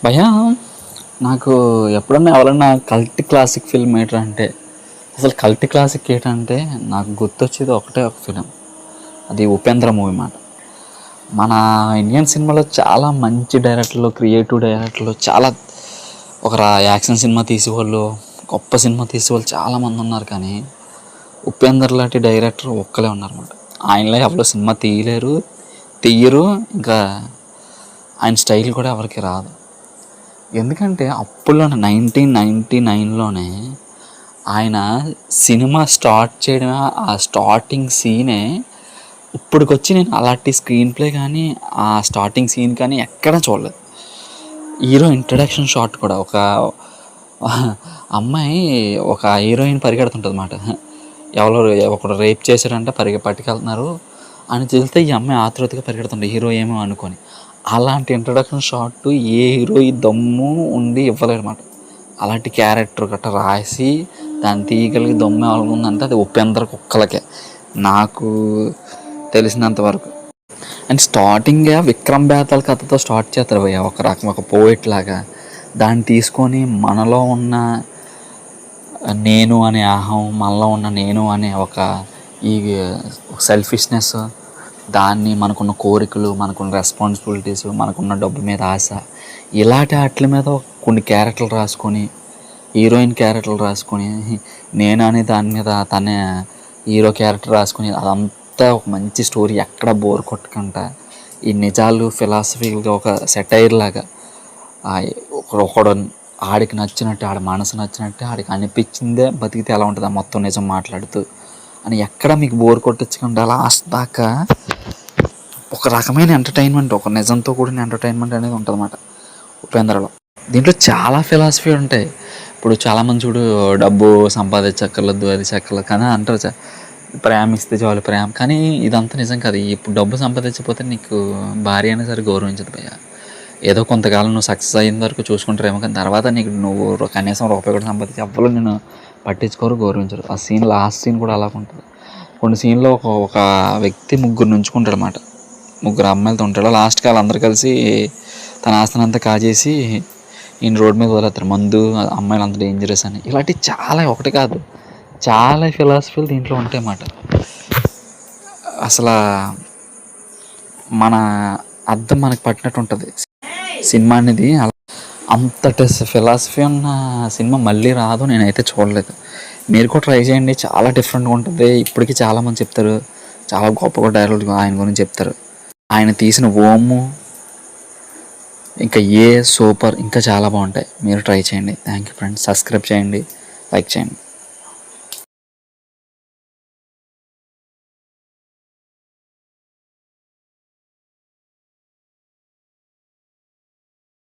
భయ్యా, నాకు ఎప్పుడన్నా ఎవరన్నా కల్ట్ క్లాసిక్ ఫిల్మ్ ఏంటంటే, అసలు కల్ట్ క్లాసిక్ ఏంటంటే నాకు గుర్తొచ్చేది ఒకటే ఒక ఫిలిం. అది ఉపేంద్ర మూవీ మాట. మన ఇండియన్ సినిమాలో చాలా మంచి డైరెక్టర్లు, క్రియేటివ్ డైరెక్టర్లు, చాలా ఒక యాక్షన్ సినిమా తీసేవాళ్ళు, గొప్ప సినిమా తీసేవాళ్ళు చాలామంది ఉన్నారు. కానీ ఉపేందర్ లాంటి డైరెక్టర్ ఒక్కలే ఉన్నారన్నమాట. ఆయనలో ఎవరో సినిమా తీయలేరు, తీయరు. ఇంకా ఆయన స్టైల్ కూడా ఎవరికి రాదు. ఎందుకంటే అప్పుడులోనే 1999లోనే ఆయన సినిమా స్టార్ట్ చేయడం, ఆ స్టార్టింగ్ సీనే ఇప్పటికొచ్చి నేను అలాంటి స్క్రీన్ ప్లే కానీ ఆ స్టార్టింగ్ సీన్ కానీ ఎక్కడ చూడలేదు. హీరో ఇంట్రడక్షన్ షాట్ కూడా ఒక అమ్మాయి ఒక హీరోయిన్ పరిగెడుతుంటుంది అన్నమాట. ఎవరో ఒకడు రేప్ చేశాడంటే పట్టుకెళ్తున్నారు అని తెలిస్తే ఈ అమ్మాయి ఆతృతగా పరిగెడుతుంది, హీరో ఏమో అనుకొని. అలాంటి ఇంట్రడక్షన్ షాట్ ఏ హీరో ఈ దమ్ము ఉండి ఇవ్వలేడు అనమాట. అలాంటి క్యారెక్టర్ గట్రా రాసి దాన్ని తీయగలిగి దమ్ము ఎవరికి ఉందంటే అది ఉపేంద్ర కుక్కలకే, నాకు తెలిసినంత వరకు. అండ్ స్టార్టింగే విక్రమ్ బేతాల్ కథతో స్టార్ట్ చేస్తారు భయ్య, ఒక రకం ఒక పోయిట్ లాగా. దాన్ని తీసుకొని మనలో ఉన్న నేను అనే అహం, మనలో ఉన్న నేను అనే ఒక ఈ సెల్ఫిష్నెస్, దాన్ని మనకున్న కోరికలు, మనకున్న రెస్పాన్సిబిలిటీస్, మనకున్న డబ్బు మీద ఆశ, ఇలాంటి వాటి మీద కొన్ని క్యారెక్టర్లు రాసుకొని, హీరోయిన్ క్యారెక్టర్లు రాసుకొని, నేను అనే దాని మీద తనే హీరో క్యారెక్టర్ రాసుకొని, అదంతా ఒక మంచి స్టోరీ, ఎక్కడ బోర్ కొట్టకుండా ఈ నిజాలు ఫిలాసఫీగా ఒక సెటైర్ లాగా ఒకడు ఆడికి నచ్చినట్టు, ఆడి మనసు నచ్చినట్టు, ఆడికి అనిపించిందే బతికితే ఎలా ఉంటుంది మొత్తం నిజం మాట్లాడుతూ అని ఎక్కడ మీకు బోర్ కొట్టించకుండా లాస్ట్ దాకా ఒక రకమైన ఎంటర్టైన్మెంట్, ఒక నిజంతో కూడిన ఎంటర్టైన్మెంట్ అనేది ఉంటుంది అన్నమాట ఉపేంద్రలో. దీంట్లో చాలా ఫిలాసఫీ ఉంటాయి. ఇప్పుడు చాలామంది చూడు, డబ్బు సంపాదించక్కర్లేదు, అది చక్కర్లేదు కానీ అంటారు, ప్రేమిస్తే చాలు ప్రేమ. కానీ ఇదంతా నిజం కాదు. ఇప్పుడు డబ్బు సంపాదించకపోతే నీకు భార్య అయినా సరే గౌరవించదు భయ్య. ఏదో కొంతకాలం నువ్వు సక్సెస్ అయిన వరకు చూసుకుంటారేమో, కానీ తర్వాత నీకు నువ్వు కనీసం రూపాయి కూడా సంపాదించి ఎవ్వరు నేను పట్టించుకోరు, గౌరవించరు. ఆ సీన్ లాస్ట్ సీన్ కూడా అలాగ ఉంటుంది. కొన్ని సీన్లో ఒక వ్యక్తి ముగ్గురు నుంచుకుంటాడు అన్నమాట, ముగ్గురు అమ్మాయిలతో ఉంటాడు. లాస్ట్కి వాళ్ళందరూ కలిసి తన ఆస్తిని అంతా కాజేసి ఈయన రోడ్డు మీద వదిలేస్తారు, మందు అమ్మాయిలు అంత డేంజరస్ అని. ఇలాంటివి చాలా, ఒకటి కాదు చాలా ఫిలాసఫీలు దీంట్లో ఉంటాయి అన్నమాట. అసలు మన అర్థం మనకు పట్టినట్టు ఉంటుంది సినిమా అనేది. అంతటి ఫిలాసఫీ ఉన్న సినిమా మళ్ళీ రాదు, నేనైతే చూడలేదు. మీరు కూడా ట్రై చేయండి, చాలా డిఫరెంట్గా ఉంటుంది. ఇప్పటికీ చాలామంది చెప్తారు, చాలా గొప్పగా డైలాగ్ ఆయన గురించి చెప్తారు. ఆయన తీసిన ఓము, ఇంకా సూపర్, ఇంకా చాలా బాగుంటాయి. మీరు ట్రై చేయండి. Thank you friends. సబ్స్క్రైబ్ చేయండి, లైక్ చేయండి.